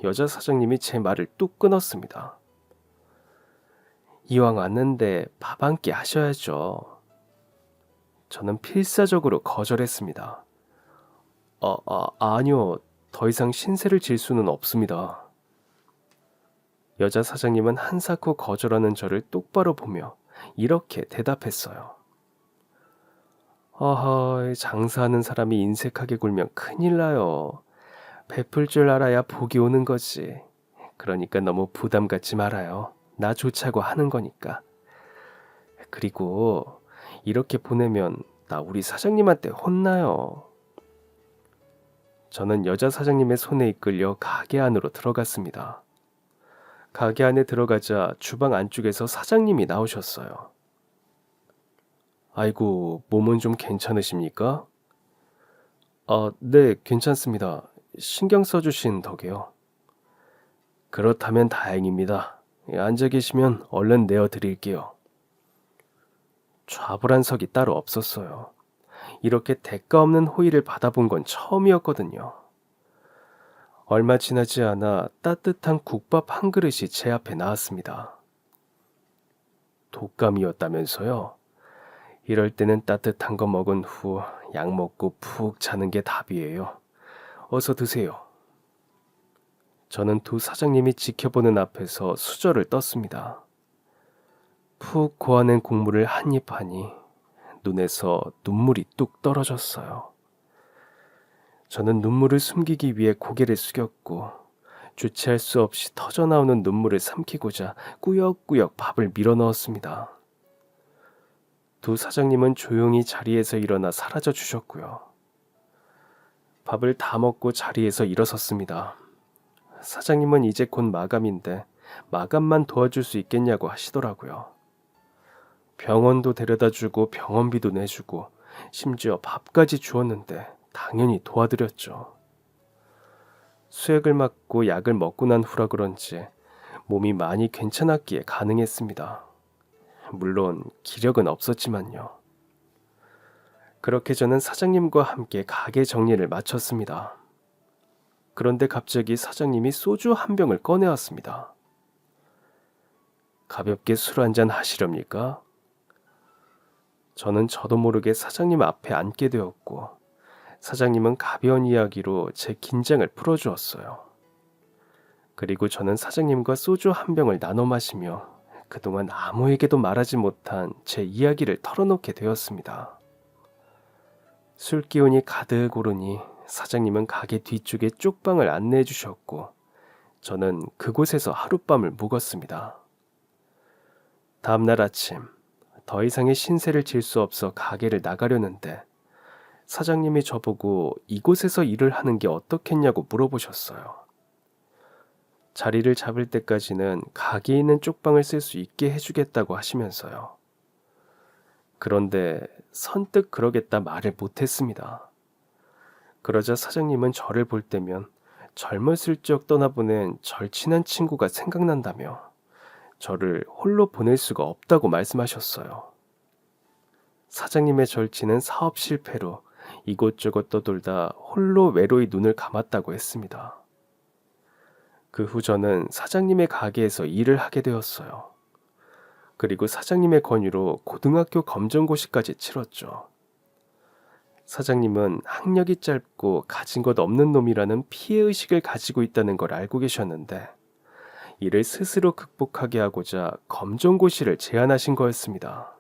여자 사장님이 제 말을 뚝 끊었습니다. 이왕 왔는데 밥 한 끼 하셔야죠. 저는 필사적으로 거절했습니다. 아니요. 더 이상 신세를 질 수는 없습니다. 여자 사장님은 한사코 거절하는 저를 똑바로 보며 이렇게 대답했어요. 어허, 장사하는 사람이 인색하게 굴면 큰일 나요. 베풀 줄 알아야 복이 오는 거지. 그러니까 너무 부담 갖지 말아요. 나 좋자고 하는 거니까. 그리고 이렇게 보내면 나 우리 사장님한테 혼나요. 저는 여자 사장님의 손에 이끌려 가게 안으로 들어갔습니다. 가게 안에 들어가자 주방 안쪽에서 사장님이 나오셨어요. 아이고, 몸은 좀 괜찮으십니까? 네, 괜찮습니다. 신경 써주신 덕에요. 그렇다면 다행입니다. 앉아 계시면 얼른 내어드릴게요. 좌불안석이 따로 없었어요. 이렇게 대가 없는 호의를 받아본 건 처음이었거든요. 얼마 지나지 않아 따뜻한 국밥 한 그릇이 제 앞에 나왔습니다. 독감이었다면서요? 이럴 때는 따뜻한 거 먹은 후 약 먹고 푹 자는 게 답이에요. 어서 드세요. 저는 두 사장님이 지켜보는 앞에서 수저를 떴습니다. 푹 고아낸 국물을 한 입 하니 눈에서 눈물이 뚝 떨어졌어요. 저는 눈물을 숨기기 위해 고개를 숙였고 주체할 수 없이 터져나오는 눈물을 삼키고자 꾸역꾸역 밥을 밀어 넣었습니다. 두 사장님은 조용히 자리에서 일어나 사라져 주셨고요. 밥을 다 먹고 자리에서 일어섰습니다. 사장님은 이제 곧 마감인데 마감만 도와줄 수 있겠냐고 하시더라고요. 병원도 데려다 주고 병원비도 내주고 심지어 밥까지 주었는데 당연히 도와드렸죠. 수액을 맞고 약을 먹고 난 후라 그런지 몸이 많이 괜찮았기에 가능했습니다. 물론 기력은 없었지만요. 그렇게 저는 사장님과 함께 가게 정리를 마쳤습니다. 그런데 갑자기 사장님이 소주 한 병을 꺼내왔습니다. 가볍게 술 한잔 하시렵니까? 저는 저도 모르게 사장님 앞에 앉게 되었고 사장님은 가벼운 이야기로 제 긴장을 풀어주었어요. 그리고 저는 사장님과 소주 한 병을 나눠 마시며 그동안 아무에게도 말하지 못한 제 이야기를 털어놓게 되었습니다. 술 기운이 가득 오르니 사장님은 가게 뒤쪽에 쪽방을 안내해 주셨고 저는 그곳에서 하룻밤을 묵었습니다. 다음날 아침 더 이상의 신세를 질 수 없어 가게를 나가려는데 사장님이 저보고 이곳에서 일을 하는 게 어떻겠냐고 물어보셨어요. 자리를 잡을 때까지는 가게에 있는 쪽방을 쓸 수 있게 해주겠다고 하시면서요. 그런데 선뜻 그러겠다 말을 못했습니다. 그러자 사장님은 저를 볼 때면 젊었을 적 떠나보낸 절친한 친구가 생각난다며 저를 홀로 보낼 수가 없다고 말씀하셨어요. 사장님의 절친은 사업 실패로 이곳저곳 떠돌다 홀로 외로이 눈을 감았다고 했습니다. 그 후 저는 사장님의 가게에서 일을 하게 되었어요. 그리고 사장님의 권유로 고등학교 검정고시까지 치렀죠. 사장님은 학력이 짧고 가진 것 없는 놈이라는 피해의식을 가지고 있다는 걸 알고 계셨는데 이를 스스로 극복하게 하고자 검정고시를 제안하신 거였습니다.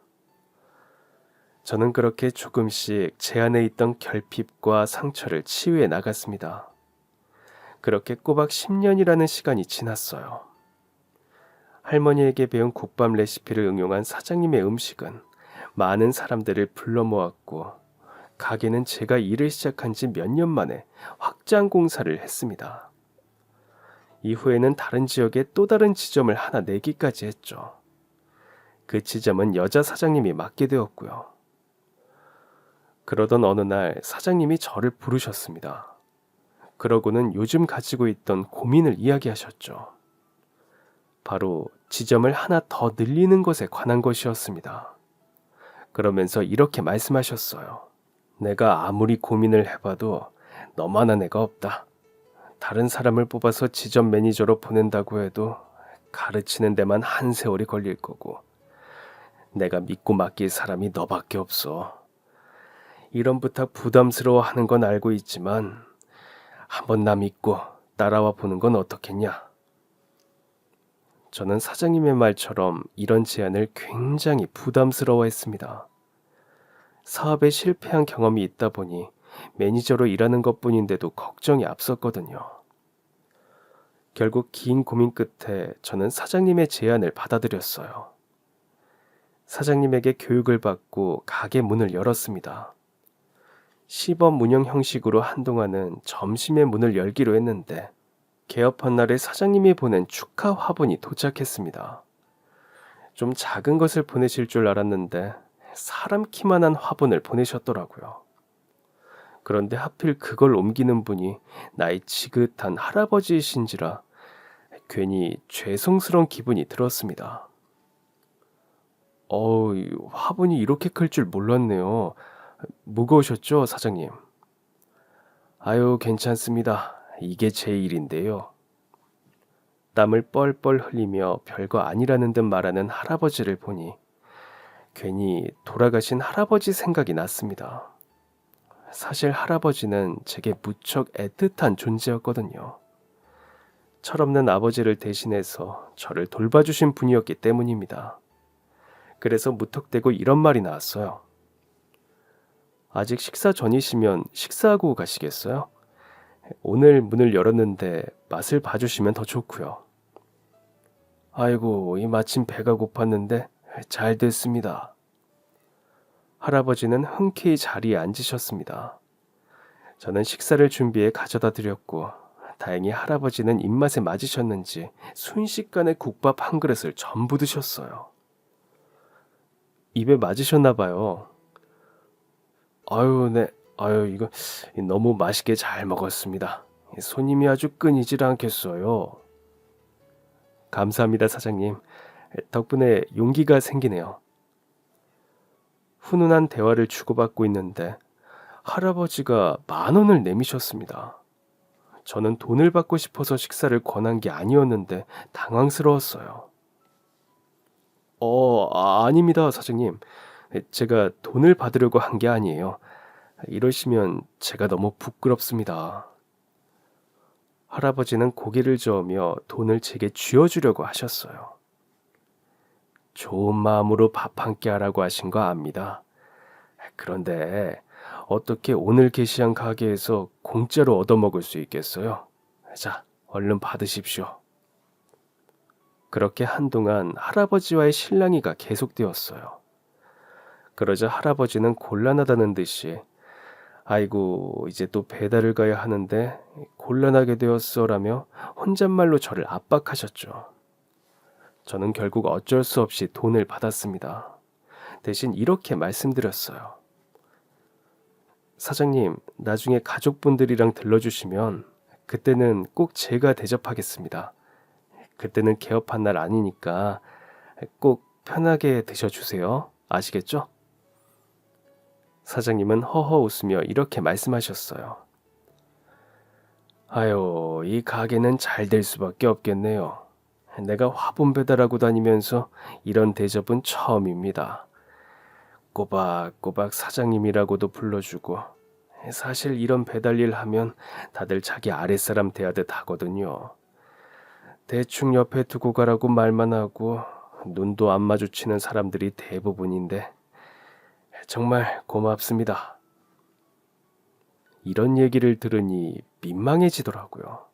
저는 그렇게 조금씩 제 안에 있던 결핍과 상처를 치유해 나갔습니다. 그렇게 꼬박 10년이라는 시간이 지났어요. 할머니에게 배운 국밥 레시피를 응용한 사장님의 음식은 많은 사람들을 불러 모았고 가게는 제가 일을 시작한 지 몇 년 만에 확장 공사를 했습니다. 이후에는 다른 지역에 또 다른 지점을 하나 내기까지 했죠. 그 지점은 여자 사장님이 맡게 되었고요. 그러던 어느 날 사장님이 저를 부르셨습니다. 그러고는 요즘 가지고 있던 고민을 이야기하셨죠. 바로 지점을 하나 더 늘리는 것에 관한 것이었습니다. 그러면서 이렇게 말씀하셨어요. 내가 아무리 고민을 해봐도 너만한 애가 없다. 다른 사람을 뽑아서 지점 매니저로 보낸다고 해도 가르치는 데만 한 세월이 걸릴 거고 내가 믿고 맡길 사람이 너밖에 없어. 이런 부탁 부담스러워하는 건 알고 있지만 한번 나 믿고 따라와 보는 건 어떻겠냐? 저는 사장님의 말처럼 이런 제안을 굉장히 부담스러워했습니다. 사업에 실패한 경험이 있다 보니 매니저로 일하는 것뿐인데도 걱정이 앞섰거든요. 결국 긴 고민 끝에 저는 사장님의 제안을 받아들였어요. 사장님에게 교육을 받고 가게 문을 열었습니다. 시범 운영 형식으로 한동안은 점심에 문을 열기로 했는데 개업한 날에 사장님이 보낸 축하 화분이 도착했습니다. 좀 작은 것을 보내실 줄 알았는데 사람 키만한 화분을 보내셨더라고요. 그런데 하필 그걸 옮기는 분이 나이 지긋한 할아버지이신지라 괜히 죄송스러운 기분이 들었습니다. 화분이 이렇게 클 줄 몰랐네요. 무거우셨죠, 사장님? 아유, 괜찮습니다. 이게 제 일인데요. 땀을 뻘뻘 흘리며 별거 아니라는 듯 말하는 할아버지를 보니 괜히 돌아가신 할아버지 생각이 났습니다. 사실 할아버지는 제게 무척 애틋한 존재였거든요. 철없는 아버지를 대신해서 저를 돌봐주신 분이었기 때문입니다. 그래서 무턱대고 이런 말이 나왔어요. 아직 식사 전이시면 식사하고 가시겠어요? 오늘 문을 열었는데 맛을 봐주시면 더 좋고요. 아이고, 이 마침 배가 고팠는데 잘 됐습니다. 할아버지는 흔쾌히 자리에 앉으셨습니다. 저는 식사를 준비해 가져다 드렸고 다행히 할아버지는 입맛에 맞으셨는지 순식간에 국밥 한 그릇을 전부 드셨어요. 입에 맞으셨나 봐요. 아유, 네. 이거 너무 맛있게 잘 먹었습니다. 손님이 아주 끊이질 않겠어요. 감사합니다, 사장님. 덕분에 용기가 생기네요. 훈훈한 대화를 주고받고 있는데 할아버지가 10,000원을 내미셨습니다. 저는 돈을 받고 싶어서 식사를 권한 게 아니었는데 당황스러웠어요. 아닙니다, 사장님. 제가 돈을 받으려고 한 게 아니에요. 이러시면 제가 너무 부끄럽습니다. 할아버지는 고개를 저으며 돈을 제게 쥐어주려고 하셨어요. 좋은 마음으로 밥 한 끼 하라고 하신 거 압니다. 그런데 어떻게 오늘 게시한 가게에서 공짜로 얻어먹을 수 있겠어요? 자, 얼른 받으십시오. 그렇게 한동안 할아버지와의 실랑이가 계속되었어요. 그러자 할아버지는 곤란하다는 듯이 아이고, 이제 또 배달을 가야 하는데 곤란하게 되었어라며 혼잣말로 저를 압박하셨죠. 저는 결국 어쩔 수 없이 돈을 받았습니다. 대신 이렇게 말씀드렸어요. 사장님, 나중에 가족분들이랑 들러주시면 그때는 꼭 제가 대접하겠습니다. 그때는 개업한 날 아니니까 꼭 편하게 드셔주세요. 아시겠죠? 사장님은 허허 웃으며 이렇게 말씀하셨어요. 아유, 이 가게는 잘 될 수밖에 없겠네요. 내가 화분 배달하고 다니면서 이런 대접은 처음입니다. 꼬박꼬박 사장님이라고도 불러주고 사실 이런 배달일 하면 다들 자기 아랫사람 대하듯 하거든요. 대충 옆에 두고 가라고 말만 하고 눈도 안 마주치는 사람들이 대부분인데 정말 고맙습니다. 이런 얘기를 들으니 민망해지더라고요.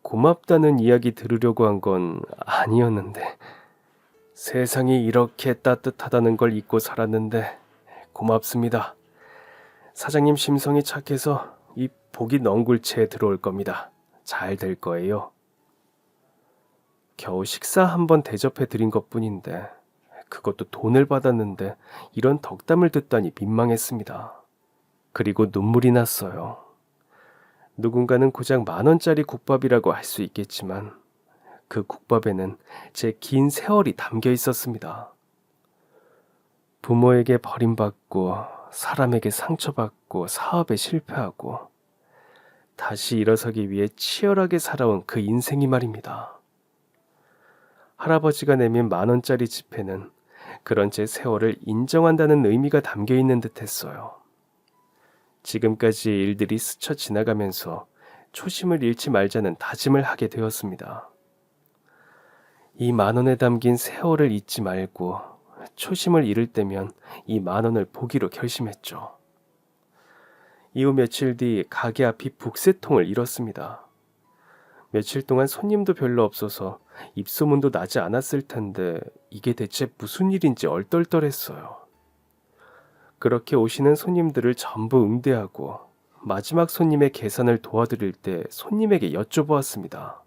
고맙다는 이야기 들으려고 한 건 아니었는데 세상이 이렇게 따뜻하다는 걸 잊고 살았는데 고맙습니다. 사장님 심성이 착해서 이 복이 넝굴채에 들어올 겁니다. 잘 될 거예요. 겨우 식사 한번 대접해 드린 것뿐인데 그것도 돈을 받았는데 이런 덕담을 듣다니 민망했습니다. 그리고 눈물이 났어요. 누군가는 고작 10,000원짜리 국밥이라고 할 수 있겠지만 그 국밥에는 제 긴 세월이 담겨 있었습니다. 부모에게 버림받고 사람에게 상처받고 사업에 실패하고 다시 일어서기 위해 치열하게 살아온 그 인생이 말입니다. 할아버지가 내민 10,000원짜리 지폐는 그런 제 세월을 인정한다는 의미가 담겨 있는 듯 했어요. 지금까지의 일들이 스쳐 지나가면서 초심을 잃지 말자는 다짐을 하게 되었습니다. 이 10,000원에 담긴 세월을 잊지 말고 초심을 잃을 때면 이 10,000원을 보기로 결심했죠. 이후 며칠 뒤 가게 앞이 북새통을 잃었습니다. 며칠 동안 손님도 별로 없어서 입소문도 나지 않았을 텐데 이게 대체 무슨 일인지 얼떨떨했어요. 그렇게 오시는 손님들을 전부 응대하고 마지막 손님의 계산을 도와드릴 때 손님에게 여쭤보았습니다.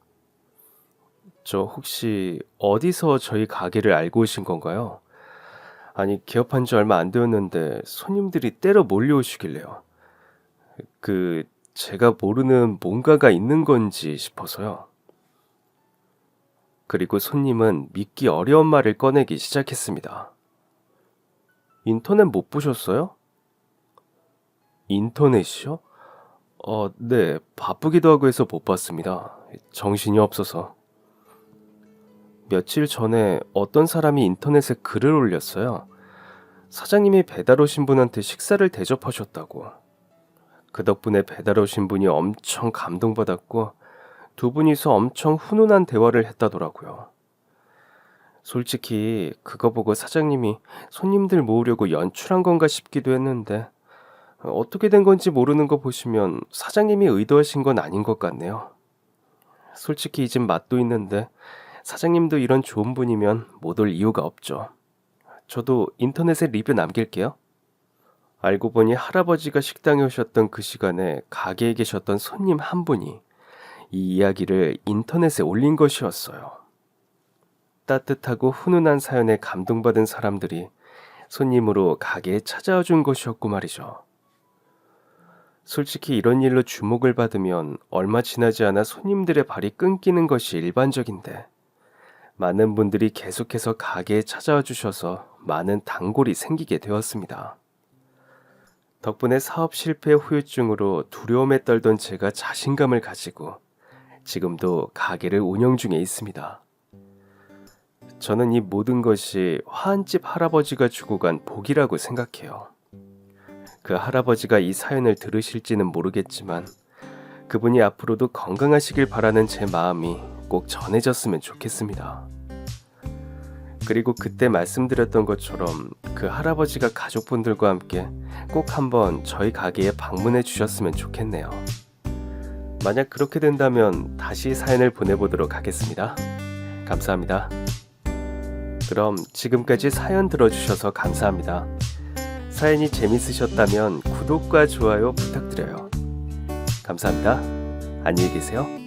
저 혹시 어디서 저희 가게를 알고 오신 건가요? 아니, 개업한 지 얼마 안 되었는데 손님들이 때로 몰려오시길래요. 제가 모르는 뭔가가 있는 건지 싶어서요. 그리고 손님은 믿기 어려운 말을 꺼내기 시작했습니다. 인터넷 못 보셨어요? 인터넷이요? 네, 바쁘기도 하고 해서 못 봤습니다. 정신이 없어서. 며칠 전에 어떤 사람이 인터넷에 글을 올렸어요. 사장님이 배달 오신 분한테 식사를 대접하셨다고. 그 덕분에 배달 오신 분이 엄청 감동받았고 두 분이서 엄청 훈훈한 대화를 했다더라고요. 솔직히 그거 보고 사장님이 손님들 모으려고 연출한 건가 싶기도 했는데 어떻게 된 건지 모르는 거 보시면 사장님이 의도하신 건 아닌 것 같네요. 솔직히 이 집 맛도 있는데 사장님도 이런 좋은 분이면 못 올 이유가 없죠. 저도 인터넷에 리뷰 남길게요. 알고 보니 할아버지가 식당에 오셨던 그 시간에 가게에 계셨던 손님 한 분이 이 이야기를 인터넷에 올린 것이었어요. 따뜻하고 훈훈한 사연에 감동받은 사람들이 손님으로 가게에 찾아와 준 것이었고 말이죠. 솔직히 이런 일로 주목을 받으면 얼마 지나지 않아 손님들의 발이 끊기는 것이 일반적인데 많은 분들이 계속해서 가게에 찾아와 주셔서 많은 단골이 생기게 되었습니다. 덕분에 사업 실패의 후유증으로 두려움에 떨던 제가 자신감을 가지고 지금도 가게를 운영 중에 있습니다. 저는 이 모든 것이 화한집 할아버지가 주고 간 복이라고 생각해요. 그 할아버지가 이 사연을 들으실지는 모르겠지만 그분이 앞으로도 건강하시길 바라는 제 마음이 꼭 전해졌으면 좋겠습니다. 그리고 그때 말씀드렸던 것처럼 그 할아버지가 가족분들과 함께 꼭 한번 저희 가게에 방문해 주셨으면 좋겠네요. 만약 그렇게 된다면 다시 사연을 보내보도록 하겠습니다. 감사합니다. 그럼 지금까지 사연 들어주셔서 감사합니다. 사연이 재밌으셨다면 구독과 좋아요 부탁드려요. 감사합니다. 안녕히 계세요.